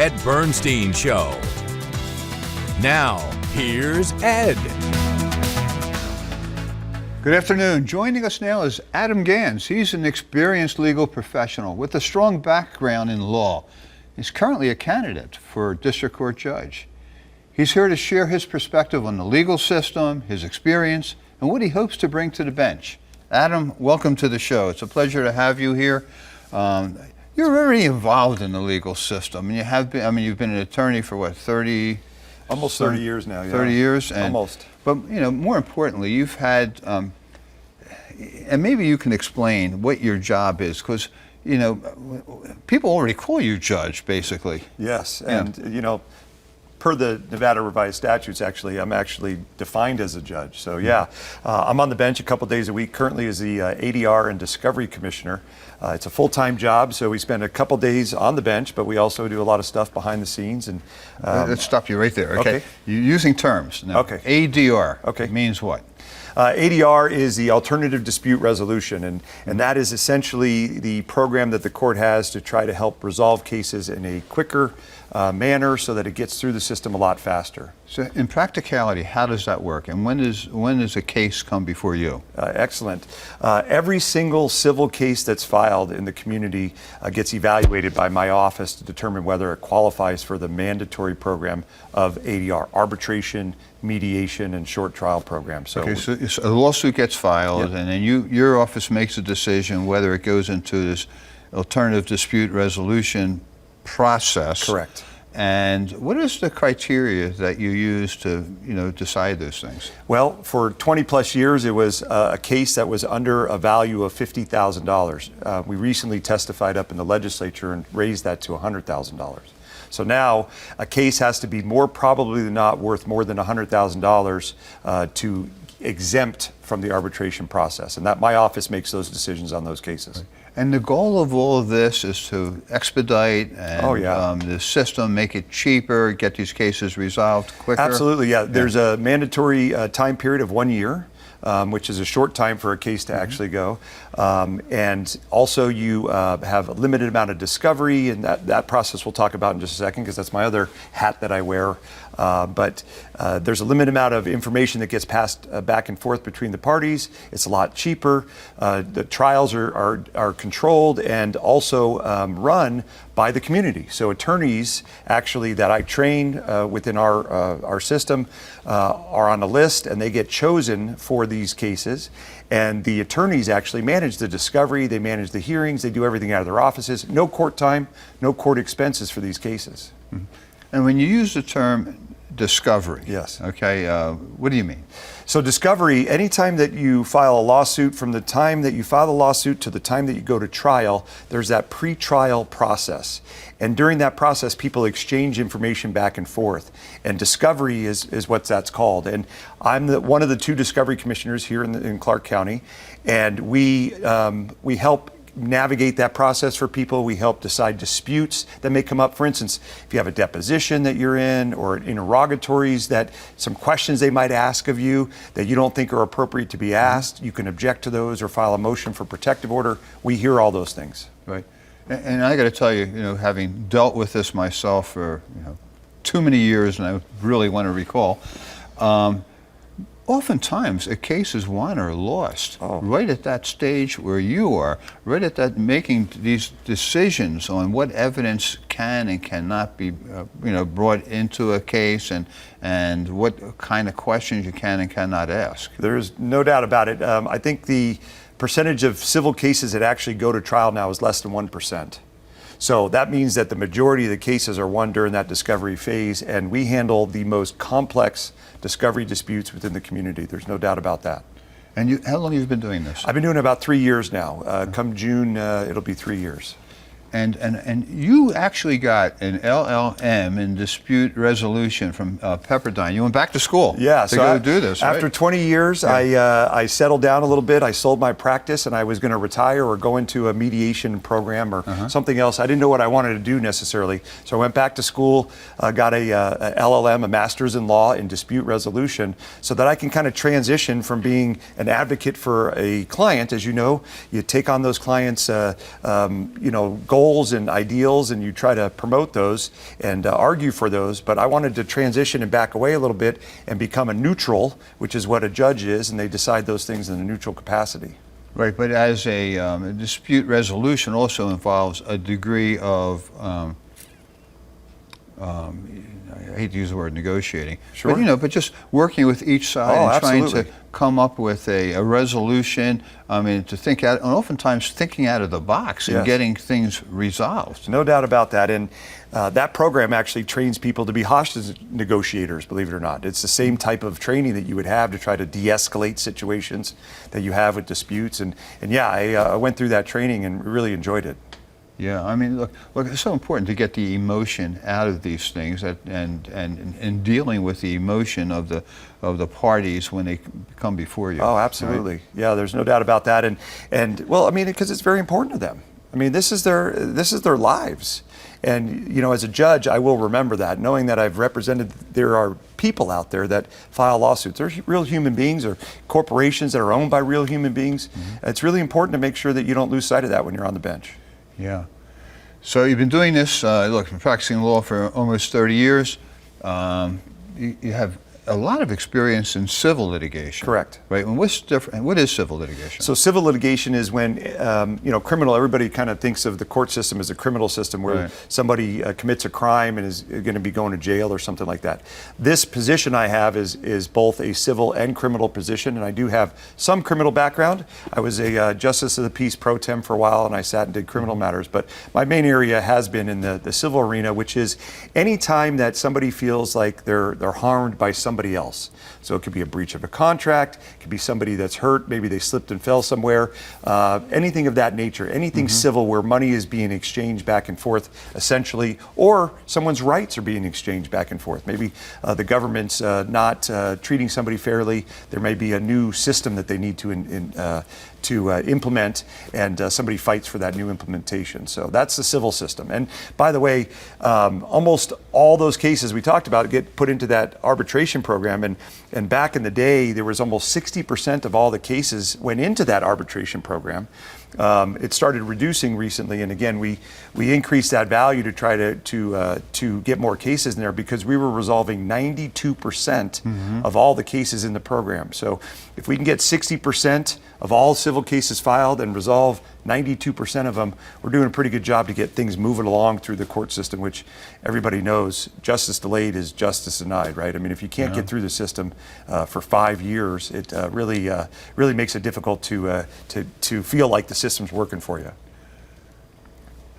Ed Bernstein Show. Now, here's Ed. Good afternoon. Joining us now is Adam Ganz. He's an experienced legal professional with a strong background in law. He's currently a candidate for district court judge. He's here to share his perspective on the legal system, his experience, and what he hopes to bring to the bench. Adam, welcome to the show. It's a pleasure to have you here. You're very involved in the legal system, and you have been. I mean, you've been an attorney for what, 30? Almost 30 years now. Yeah. 30 years, and, almost. But more importantly, you've had, and maybe you can explain what your job is, because people already call you judge, basically. Yes, and per the Nevada revised statutes, I'm actually defined as a judge. So I'm on the bench a couple days a week. Currently as the ADR and Discovery Commissioner. It's a full-time job, so we spend a couple days on the bench, but we also do a lot of stuff behind the scenes. And let's stop you right there. Okay. You're using terms now. Okay. ADR means what? ADR is the Alternative Dispute Resolution, and that is essentially the program that the court has to try to help resolve cases in a quicker manner so that it gets through the system a lot faster. So in practicality, how does that work? And when does a case come before you? Excellent. Every single civil case that's filed in the community gets evaluated by my office to determine whether it qualifies for the mandatory program of ADR, arbitration, mediation, and short trial program. So a lawsuit gets filed, and then your office makes a decision whether it goes into this alternative dispute resolution process. Correct. And what is the criteria that you use to decide those things? Well, for 20 plus years, it was a case that was under a value of $50,000. We recently testified up in the legislature and raised that to $100,000. So now a case has to be more probably than not worth more than $100,000 to exempt from the arbitration process. And that my office makes those decisions on those cases. And the goal of all of this is to expedite and the system, make it cheaper, get these cases resolved quicker? Absolutely, yeah. There's a mandatory time period of 1 year. Which is a short time for a case to actually go. And also you have a limited amount of discovery, and that process we'll talk about in just a second, because that's my other hat that I wear. But there's a limited amount of information that gets passed back and forth between the parties. It's a lot cheaper. The trials are controlled and also run by the community. So attorneys actually that I train within our system are on a list, and they get chosen for these cases. And the attorneys actually manage the discovery, they manage the hearings, they do everything out of their offices. No court time, no court expenses for these cases. Mm-hmm. And when you use the term discovery, what do you mean? So discovery, anytime that you file a lawsuit, from the time that you file the lawsuit to the time that you go to trial, there's that pre-trial process. And during that process, people exchange information back and forth. And discovery is what that's called. And I'm one of the two discovery commissioners here in Clark County. And we help navigate that process for people. We help decide disputes that may come up. For instance, if you have a deposition that you're in, or interrogatories, that some questions they might ask of you that you don't think are appropriate to be asked, you can object to those or file a motion for protective order. We hear all those things. Right. And I got to tell you, having dealt with this myself for too many years, and I really want to recall, oftentimes a case is won or lost right at that stage where you are, right at that making these decisions on what evidence can and cannot be brought into a case, and what kind of questions you can and cannot ask. There's no doubt about it. I think the percentage of civil cases that actually go to trial now is less than 1%. So that means that the majority of the cases are won during that discovery phase, and we handle the most complex discovery disputes within the community. There's no doubt about that. And how long have you been doing this? I've been doing it about 3 years now. Come June, it'll be 3 years. And you actually got an LLM in dispute resolution from Pepperdine. You went back to school to go do this, right? After 20 years, I settled down a little bit. I sold my practice, and I was going to retire or go into a mediation program or something else. I didn't know what I wanted to do necessarily. So I went back to school, got a LLM, a master's in law in dispute resolution, so that I can kind of transition from being an advocate for a client. As you know, you take on those clients, goals and ideals, and you try to promote those and argue for those. But I wanted to transition and back away a little bit and become a neutral, which is what a judge is, and they decide those things in a neutral capacity. Right, but as a dispute resolution also involves a degree of, I hate to use the word negotiating, Sure. but but just working with each side Oh, and trying absolutely. to come up with a resolution. I mean, to think out, and oftentimes thinking out of the box and Yes. getting things resolved. No doubt about that. And that program actually trains people to be hostage negotiators, believe it or not. It's the same type of training that you would have to try to de-escalate situations that you have with disputes. And yeah, I went through that training and really enjoyed it. Yeah, I mean, look, it's so important to get the emotion out of these things, and dealing with the emotion of the parties when they come before you. Oh, absolutely. Right? Yeah, there's no doubt about that. And well, I mean, because it's very important to them. I mean, this is their lives. And as a judge, I will remember that, knowing that I've represented. There are people out there that file lawsuits. They're real human beings, or corporations that are owned by real human beings. Mm-hmm. It's really important to make sure that you don't lose sight of that when you're on the bench. Yeah. So you've been doing this, look, been practicing law for almost 30 years. You have a lot of experience in civil litigation. Correct. Right. And what's different? What is civil litigation? So civil litigation is when, criminal, everybody kind of thinks of the court system as a criminal system where Right. somebody commits a crime and is going to be going to jail or something like that. This position I have is both a civil and criminal position, and I do have some criminal background. I was a justice of the peace pro tem for a while, and I sat and did criminal matters. But my main area has been in the civil arena, which is any time that somebody feels like they're harmed by somebody else. So it could be a breach of a contract, it could be somebody that's hurt, maybe they slipped and fell somewhere, anything of that nature, anything civil where money is being exchanged back and forth, essentially, or someone's rights are being exchanged back and forth. Maybe the government's not treating somebody fairly. There may be a new system that they need to implement, and somebody fights for that new implementation. So that's the civil system. And by the way, almost all those cases we talked about get put into that arbitration program. And back in the day, there was almost 60% of all the cases went into that arbitration program. It started reducing recently, and again, we increased that value to try to get more cases in there, because we were resolving 92% of all the cases in the program. So if we can get 60% of all civil cases filed and resolve 92% of them, we're doing a pretty good job to get things moving along through the court system, which everybody knows justice delayed is justice denied, right? I mean, if you can't get through the system for 5 years, it really makes it difficult to feel like the system's working for you.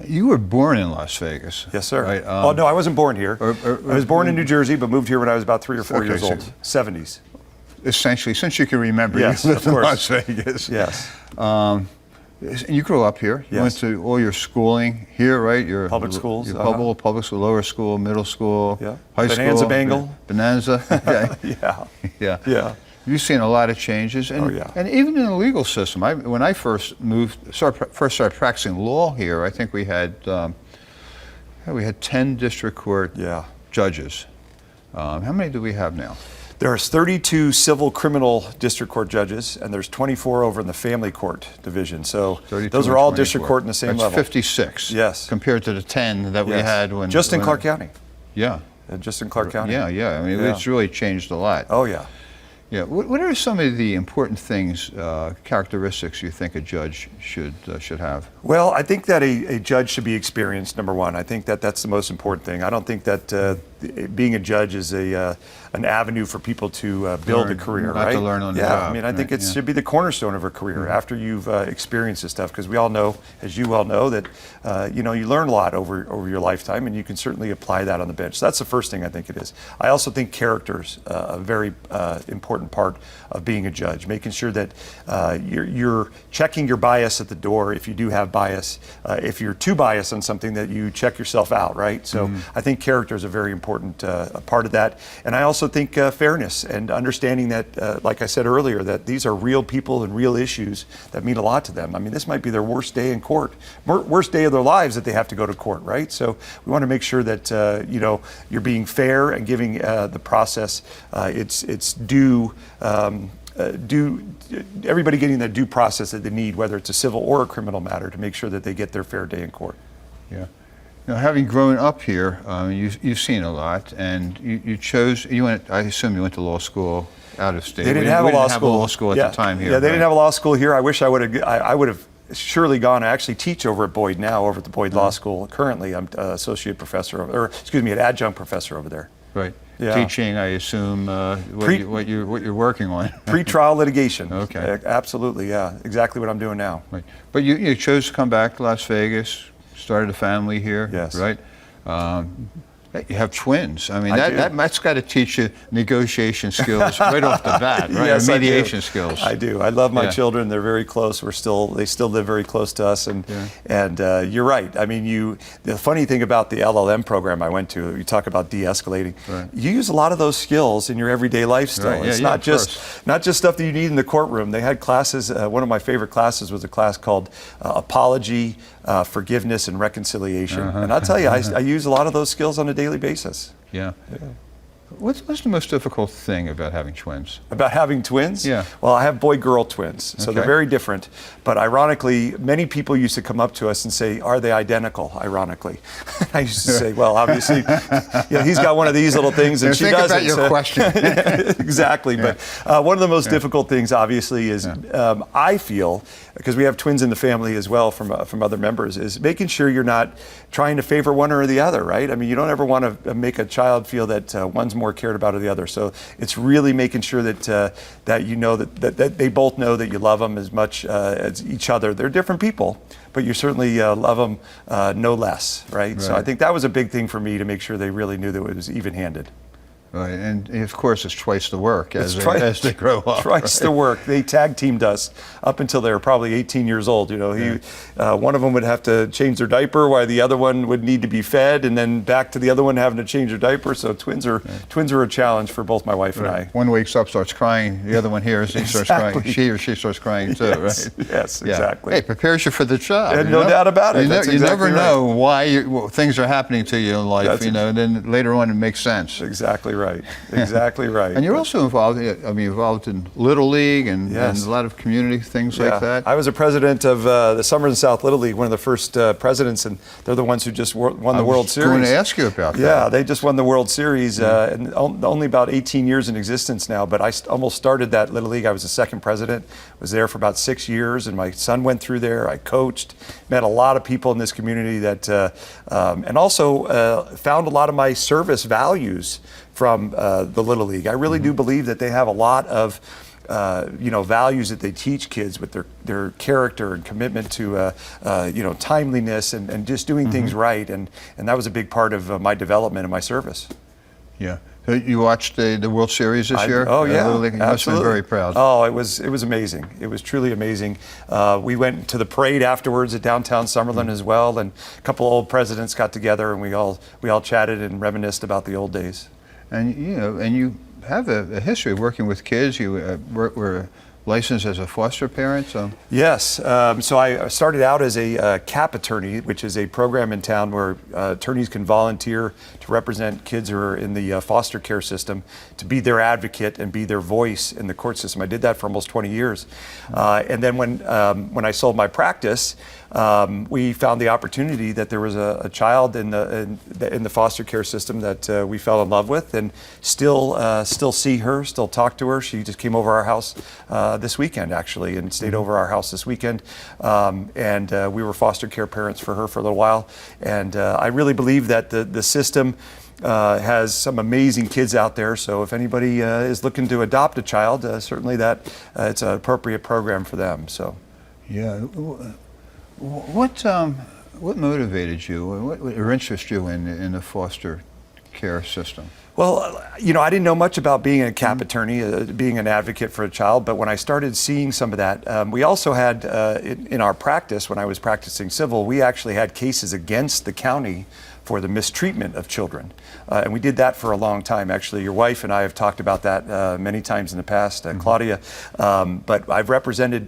You were born in Las Vegas. Yes, sir. Right? Oh, no, I wasn't born here. I was born in New Jersey, but moved here when I was about 3 or 4 years so- old, 70s. Essentially, since you can remember, Yes, you lived of in course. Las Vegas. Yes. And you grew up here. You went Yes. to all your schooling here, right? Your Public schools, Your public school, lower school, middle school, Yeah. high Bonanza school. Bangle. Bonanza. Okay. Yeah. Yeah. Yeah. You've seen a lot of changes, and Oh, yeah. and even in the legal system. When I first started practicing law here, I think we had 10 district court Yeah. judges. How many do we have now? There's 32 civil criminal district court judges, and there's 24 over in the family court division. So 32 those are and all 24. district court in the same That's level. 56. Yes. Compared to the 10 that we Yes. had when just in when- Clark County. Yeah. Just in Clark County. Yeah, yeah. I mean, Yeah. it's really changed a lot. Oh yeah. Yeah. What are some of the important things, characteristics you think a judge should have? Well, I think that a judge should be experienced, number one. I think that that's the most important thing. I don't think that being a judge is an avenue for people to build a Learn, career, not right? to learn on the yeah, job, I mean, I think right, it yeah. should be the cornerstone of a career after you've experienced this stuff, because we all know, as you well know, that you learn a lot over your lifetime, and you can certainly apply that on the bench. So that's the first thing I think it is. I also think character's a very important part of being a judge, making sure that you're checking your bias at the door if you do have bias. If you're too biased on something, that you check yourself out, right? So I think character is a very important part of that. And I also think fairness and understanding that, like I said earlier, that these are real people and real issues that mean a lot to them. I mean, this might be their worst day in court, worst day of their lives that they have to go to court, right? So we want to make sure that you're being fair and giving the process its due. Everybody getting the due process that they need, whether it's a civil or a criminal matter, to make sure that they get their fair day in court. Yeah. Now, having grown up here, you've seen a lot, and you went. I assume you went to law school out of state. They didn't We have a didn't law have school. a law school at the time here. Yeah, they right? didn't have a law school here. I wish I would have surely gone. I actually teach over at Boyd now, over at the Boyd Law School. Currently, I'm associate professor, an adjunct professor over there. Right. Yeah. Teaching, I assume, what you're working on. Pre-trial litigation. Okay. Absolutely, yeah. Exactly what I'm doing now. Right. But you chose to come back to Las Vegas, started a family here. Yes. Right. You have twins. I mean, I do. that's got to teach you negotiation skills right off the bat, right? Yes, or I do. mediation skills. I do. I love my Yeah. children. They're very close. They still live very close to us. And you're right. I mean, the funny thing about the LLM program I went to, you talk about de-escalating. Right. You use a lot of those skills in your everyday life still. Right. Yeah, It's yeah, not of not just stuff that you need in the courtroom. They had classes. One of my favorite classes was a class called Apology, Forgiveness, and Reconciliation. And I'll tell you, I use a lot of those skills on a daily basis. Yeah. What's the most difficult thing about having twins? About having twins? Yeah. Well, I have boy-girl twins, so they're Okay. very different. But ironically, many people used to come up to us and say, "Are they identical?" Ironically, I used to say, "Well, obviously, he's got one of these little things, and Now, she think doesn't." about your question. Exactly. Yeah. But one of the most difficult things, obviously, is I feel, because we have twins in the family as well from other members, is making sure you're not trying to favor one or the other, right? I mean, you don't ever want to make a child feel that one's more cared about than the other. So it's really making sure that that you know that they both know that you love them as much as each other. They're different people, but you certainly love them no less, right? So I think that was a big thing for me, to make sure they really knew that it was even-handed. Right, and of course it's twice the work as they grow up. Twice the work. They tag teamed us up until they were probably 18 years old. One of them would have to change their diaper while the other one would need to be fed, and then back to the other one having to change their diaper. So twins are a challenge for both my wife and I. One wakes up, starts crying. The other one hears, he starts crying. She or she starts crying too, Yes, right? yes, Yeah. exactly. Hey, prepares you for the job. And no doubt about it. That's You exactly never right. know why things are happening to you in life. That's And then later on it makes sense. Exactly right. Exactly right. And you're also involved in Little League and Yes. a lot of community things like that. I was a president of the Summers and South Little League, one of the first presidents, and they're the ones who just won the World Series. I was going to ask you about that. Yeah, they just won the World Series, and only about 18 years in existence now, but I almost started that Little League. I was the second president, was there for about 6 years, and my son went through there. I coached, met a lot of people in this community and also found a lot of my service values from the Little League. I really do believe that they have a lot of values that they teach kids with their character and commitment to timeliness and just doing things right, and that was a big part of my development and my service. Yeah. So you watched the World Series this year? Oh yeah, Little League? You must have been very proud. Oh, it was amazing. It was truly amazing. We went to the parade afterwards at downtown Summerlin as well, and a couple old presidents got together, and we all chatted and reminisced about the old days. And you have a history of working with kids. You were licensed as a foster parent, so. Yes. So I started out as a CAP attorney, which is a program in town where attorneys can volunteer to represent kids who are in the foster care system, to be their advocate and be their voice in the court system. I did that for almost 20 years. And then when I sold my practice, we found the opportunity that there was a child in the foster care system that we fell in love with, and still see her, still talk to her. She just came over our house this weekend, actually, and stayed over our house this weekend. And we were foster care parents for her for a little while. And I really believe that the system has some amazing kids out there. So if anybody is looking to adopt a child, certainly that it's an appropriate program for them. So. Yeah. What motivated you? What interested you in the foster care system? Well, I didn't know much about being a CAP attorney, being an advocate for a child, but when I started seeing some of that, we also had, in our practice, when I was practicing civil, we actually had cases against the county for the mistreatment of children. And we did that for a long time. Actually, your wife and I have talked about that many times in the past, Claudia. But I've represented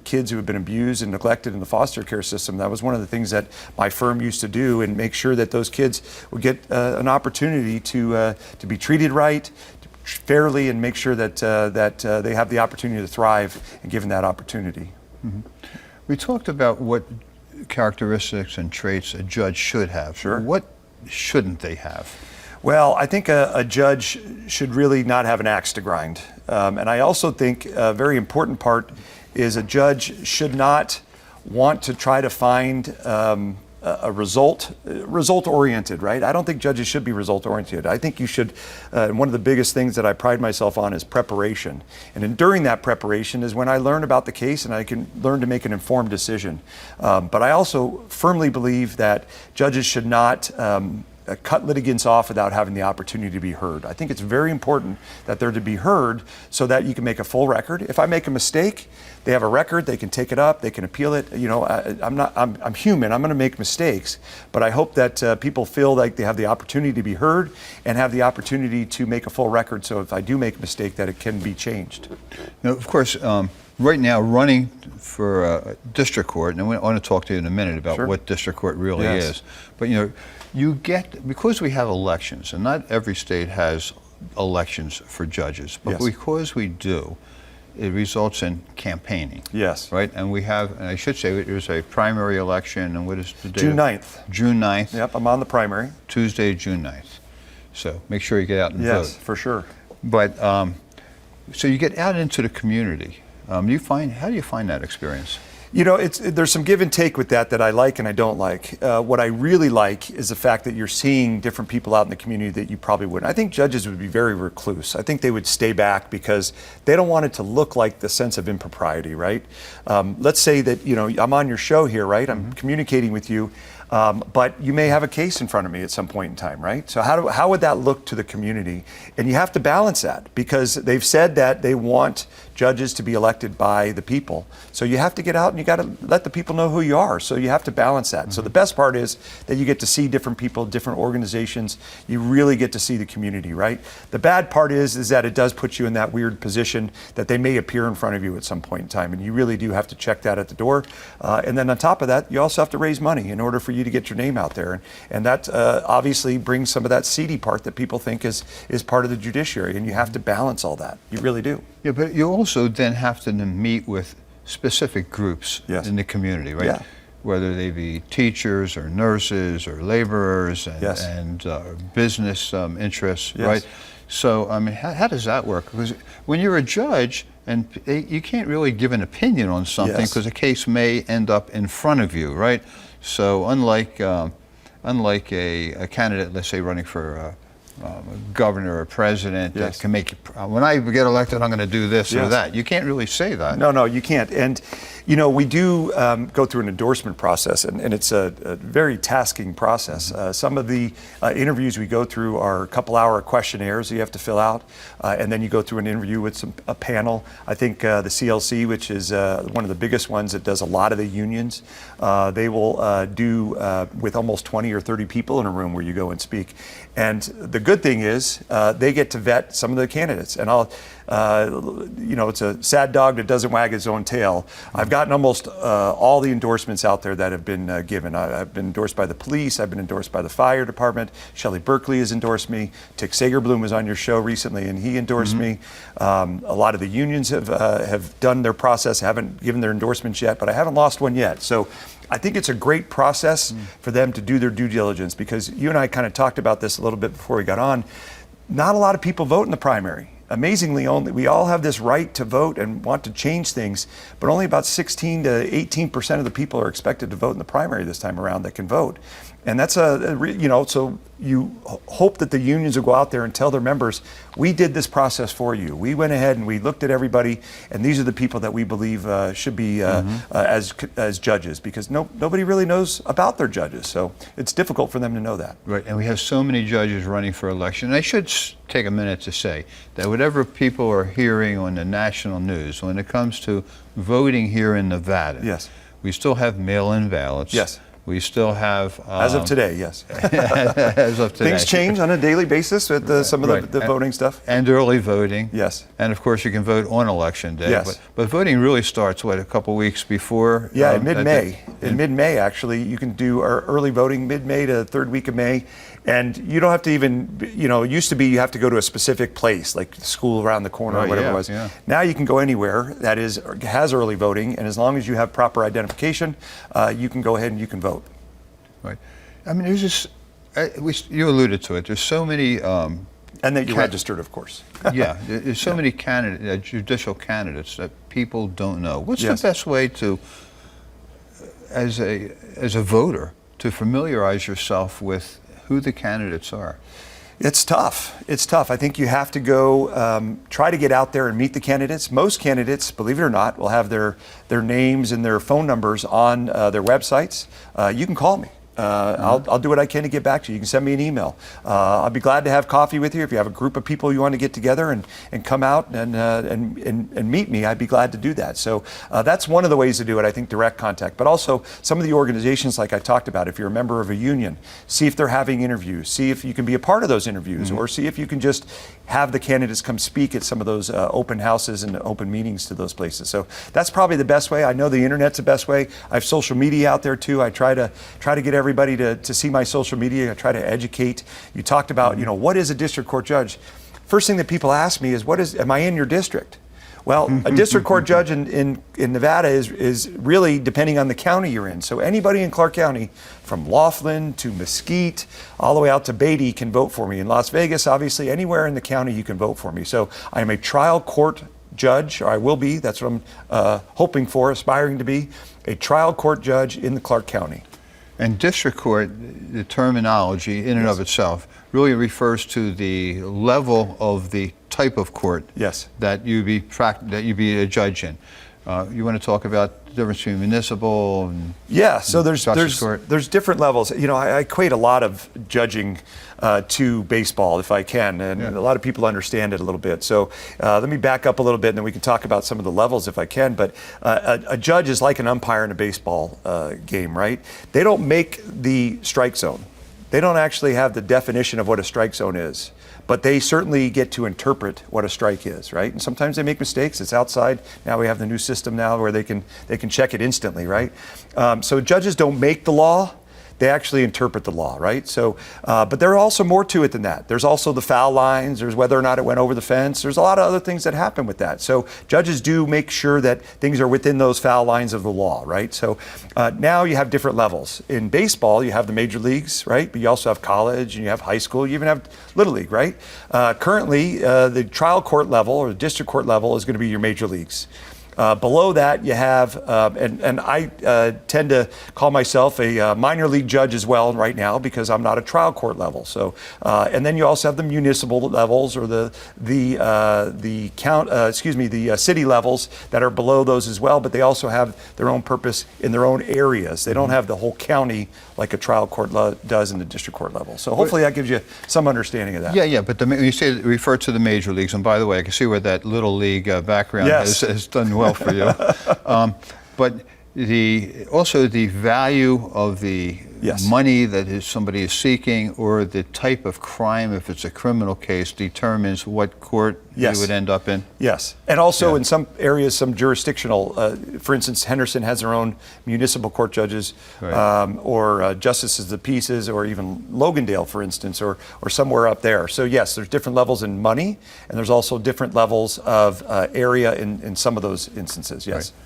kids who have been abused and neglected in the foster care system. That was one of the things that my firm used to do, and make sure that those kids would get an opportunity to be treated right, fairly, and make sure that they have the opportunity to thrive and given that opportunity. We talked about what characteristics and traits a judge should have. Sure. What shouldn't they have? Well, I think a judge should really not have an axe to grind. And I also think a very important part is a judge should not want to try to find a result-oriented, right? I don't think judges should be result-oriented. I think you should, one of the biggest things that I pride myself on is preparation. And during that preparation is when I learn about the case and I can learn to make an informed decision. But I also firmly believe that judges should not cut litigants off without having the opportunity to be heard. I think it's very important that they're to be heard so that you can make a full record. If I make a mistake, they have a record, they can take it up, they can appeal it. You know, I'm human, I'm gonna make mistakes, but I hope that people feel like they have the opportunity to be heard and have the opportunity to make a full record, so if I do make a mistake that it can be changed. Now, of course, right now running for district court, and I want to talk to you in a minute about Sure. what district court really Yes. is, but you know, you get, because we have elections, and not every state has elections for judges, but Yes. because we do, it results in campaigning. Yes. Right? And we have, and I should say, there's a primary election, and what is the date? June 9th. June 9th. Yep, I'm on the primary. Tuesday, June 9th. So make sure you get out and Yes, vote. for sure. But, so you get out into the community. How do you find that experience? You know, there's some give and take with that I like and I don't like. What I really like is the fact that you're seeing different people out in the community that you probably wouldn't. I think judges would be very recluse. I think they would stay back because they don't want it to look like the sense of impropriety, right? Let's say that, you know, I'm on your show here, right? I'm communicating with you, but you may have a case in front of me at some point in time, right? So how would that look to the community? And you have to balance that because they've said that they want judges to be elected by the people. So you have to get out and you got to let the people know who you are. So you have to balance that. So the best part is that you get to see different people, different organizations. You really get to see the community, right? The bad part is that it does put you in that weird position that they may appear in front of you at some point in time. And you really do have to check that at the door. And then on top of that, you also have to raise money in order for you to get your name out there. And that obviously brings some of that seedy part that people think is part of the judiciary. And you have to balance all that. You really do. Yeah, but you also then have to then meet with specific groups Yes. in the community, right? Yeah. Whether they be teachers or nurses or laborers and, Yes. and business interests, Yes. right? So, I mean, how does that work? Because when you're a judge, and you can't really give an opinion on something Yes. because a case may end up in front of you, right? So, unlike a candidate, let's say, running for a governor or president Yes. that can make, when I get elected, I'm going to do this or Yes. that. You can't really say that. No, you can't. And, you know, we do go through an endorsement process, and it's a very tasking process. Some of the interviews we go through are a couple-hour questionnaires you have to fill out, and then you go through an interview with a panel. I think the CLC, which is one of the biggest ones that does a lot of the unions, they will do with almost 20 or 30 people in a room where you go and speak. And the good thing is they get to vet some of the candidates. And you know, it's a sad dog that doesn't wag its own tail. I've gotten almost all the endorsements out there that have been given. I've been endorsed by the police. I've been endorsed by the fire department. Shelley Berkeley has endorsed me. Tick Sagerblum was on your show recently, and he endorsed me. A lot of the unions have done their process, haven't given their endorsements yet, but I haven't lost one yet. So I think it's a great process for them to do their due diligence, because you and I kind of talked about this a little bit before we got on. Not a lot of people vote in the primary. Amazingly, we all have this right to vote and want to change things, but only about 16 to 18% of the people are expected to vote in the primary this time around that can vote. And that's you know, so you hope that the unions will go out there and tell their members, we did this process for you. We went ahead and we looked at everybody, and these are the people that we believe should be as judges, because nobody really knows about their judges. So it's difficult for them to know that. Right, and we have so many judges running for election. And I should take a minute to say that whatever people are hearing on the national news, when it comes to voting here in Nevada, Yes. we still have mail-in ballots. Yes. We still have... As of today, yes. as of today. Things change on a daily basis with some of Right. the voting stuff. And early voting. Yes. And of course you can vote on election day. Yes. But voting really starts, what, a couple weeks before? Yeah, in mid-May. In mid-May, actually, you can do our early voting mid-May to third week of May. And you don't have to even, it used to be you have to go to a specific place, like the school around the corner or whatever it was. Yeah. Now you can go anywhere that has early voting, and as long as you have proper identification, you can go ahead and you can vote. Right. I mean, there's just, you alluded to it, there's so many... and that you registered, of course. Yeah, there's so many judicial candidates that people don't know. What's Yes. the best way to, as a voter, to familiarize yourself with who the candidates are? It's tough. It's tough. I think you have to go try to get out there and meet the candidates. Most candidates, believe it or not, will have their names and their phone numbers on their websites. You can call me. I'll do what I can to get back to you. You can send me an email. I'll be glad to have coffee with you. If you have a group of people you want to get together and come out and meet me, I'd be glad to do that. So that's one of the ways to do it, I think, direct contact. But also some of the organizations like I talked about, if you're a member of a union, see if they're having interviews, see if you can be a part of those interviews, or see if you can just have the candidates come speak at some of those open houses and open meetings to those places. So that's probably the best way. I know the internet's the best way. I have social media out there too. I try to get everybody to see my social media. I try to educate. You talked about, what is a district court judge? First thing that people ask me is, am I in your district? Well, a district court judge in Nevada is really depending on the county you're in. So anybody in Clark County, from Laughlin to Mesquite, all the way out to Beatty, can vote for me. In Las Vegas, obviously, anywhere in the county you can vote for me. So I am a trial court judge, or I will be. That's what I'm hoping for, aspiring to be, a trial court judge in the Clark County. And district court, the terminology in and of itself, really refers to the level of the type of court that you be a judge in. You want to talk about the difference between municipal and so there's different levels. I equate a lot of judging to baseball, if I can, and a lot of people understand it a little bit. So let me back up a little bit, and then we can talk about some of the levels if I can. But a judge is like an umpire in a baseball game, right? They don't make the strike zone. They don't actually have the definition of what a strike zone is, but they certainly get to interpret what a strike is, right? And sometimes they make mistakes. It's outside. Now we have the new system now where they can check it instantly, right? So judges don't make the law. They actually interpret the law, right? So, but there are also more to it than that. There's also the foul lines. There's whether or not it went over the fence. There's a lot of other things that happen with that. So judges do make sure that things are within those foul lines of the law, right? So now you have different levels. In baseball, you have the major leagues, right? But you also have college and you have high school. You even have little league, right? Currently, the trial court level or the district court level is going to be your major leagues. Below that, you have, and I tend to call myself a minor league judge as well right now because I'm not a trial court level. So, and then you also have the municipal levels or the city levels that are below those as well. But they also have their own purpose in their own areas. They don't have the whole county like a trial court does in the district court level. So hopefully that gives you some understanding of that. Yeah. But when you say refer to the major leagues, and by the way, I can see where that little league background has done well for you. But also the value of the money that somebody is seeking, or the type of crime, if it's a criminal case, determines what court you would end up in. Yes, and also in some areas, some jurisdictional. For instance, Henderson has their own municipal court judges, or justices of the peace, or even Logandale, for instance, or somewhere up there. So yes, there's different levels in money, and there's also different levels of area in some of those instances. Yes. Right.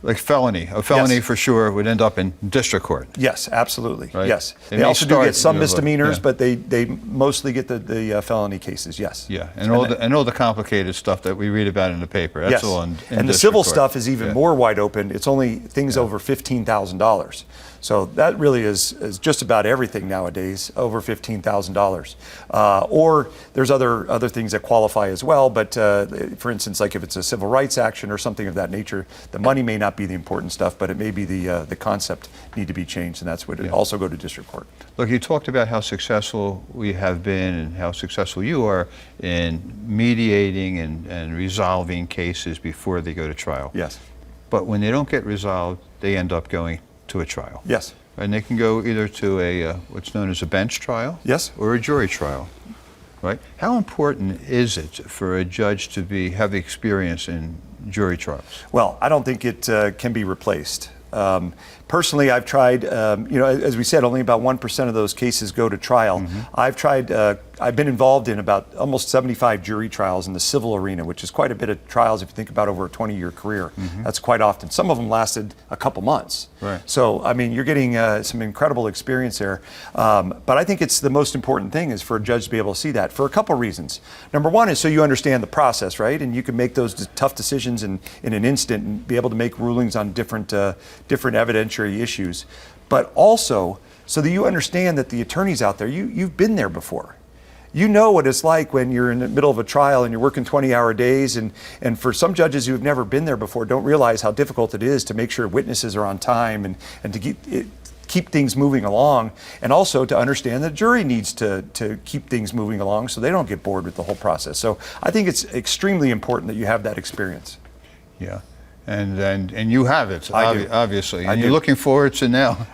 Like a felony for sure would end up in district court. Yes, absolutely. Right? Yes, they also do get some misdemeanors, but they mostly get the felony cases. Yes. Yeah, and all the complicated stuff that we read about in the paper. That's all in and the civil stuff is even more wide open. It's only things over $15,000. So that really is just about everything nowadays, over $15,000. Or there's other things that qualify as well, but for instance, like if it's a civil rights action or something of that nature, the money may not be the important stuff, but it may be the concept need to be changed, and that's what it also go to district court. Look, you talked about how successful we have been and how successful you are in mediating and resolving cases before they go to trial. Yes. But when they don't get resolved, they end up going to a trial. Yes. And they can go either to a what's known as a bench trial, or a jury trial, right? How important is it for a judge to have experience in jury trials? Well, I don't think it can be replaced. Personally, I've tried, as we said, only about 1% of those cases go to trial. I've been involved in about almost 75 jury trials in the civil arena, which is quite a bit of trials if you think about over a 20-year career. That's quite often. Some of them lasted a couple months. Right. So, I mean, you're getting some incredible experience there. But I think it's the most important thing is for a judge to be able to see that for a couple reasons. Number one is so you understand the process, right? And you can make those tough decisions in an instant and be able to make rulings on different evidentiary issues. But also so that you understand that the attorneys out there, you've been there before. You know what it's like when you're in the middle of a trial and you're working 20-hour days, and for some judges who have never been there before don't realize how difficult it is to make sure witnesses are on time and to keep things moving along, and also to understand the jury needs to keep things moving along so they don't get bored with the whole process. So I think it's extremely important that you have that experience. Yeah, and you have it, obviously, and I you're do. looking forward to now.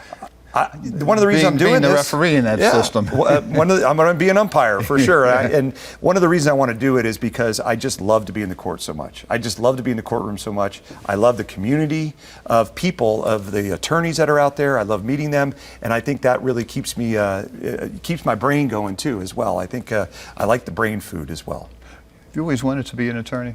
One of the reasons I'm doing being the this, referee in that system. I'm going to be an umpire for sure. And one of the reasons I want to do it is because I just love to be in the court so much. I just love to be in the courtroom so much. I love the community of people, of the attorneys that are out there. I love meeting them, and I think that really keeps me keeps my brain going too as well. I think I like the brain food as well. You always wanted to be an attorney?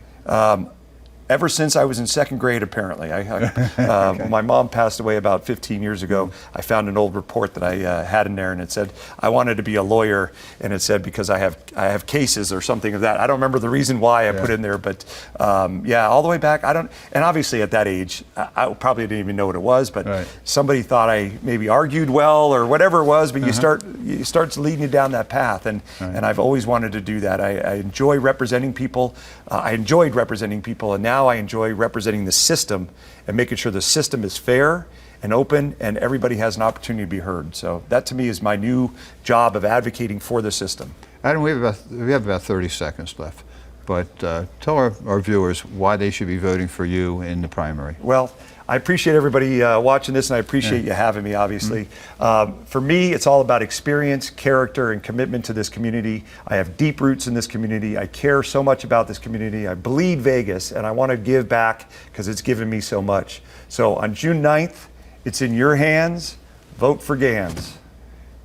Ever since I was in second grade, apparently. My mom passed away about 15 years ago. I found an old report that I had in there, and it said I wanted to be a lawyer, and it said because I have cases or something of that. I don't remember the reason why I put in there, but all the way back. And obviously at that age, I probably didn't even know what it was, but somebody thought I maybe argued well or whatever it was. But you start leading you down that path, and I've always wanted to do that. I enjoy representing people. I enjoyed representing people, and now I enjoy representing the system and making sure the system is fair and open and everybody has an opportunity to be heard. So that to me is my new job of advocating for the system. Adam, we have about 30 seconds left, but tell our viewers why they should be voting for you in the primary. Well, I appreciate everybody watching this, and I appreciate you having me, obviously. For me, it's all about experience, character, and commitment to this community. I have deep roots in this community. I care so much about this community. I bleed Vegas, and I want to give back because it's given me so much. So on June 9th, it's in your hands. Vote for Ganz.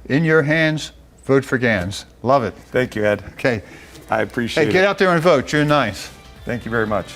In your hands, vote for Ganz. Love it. Thank you, Ed. Okay. I appreciate it. Hey, get out there and vote June 9th. Thank you very much.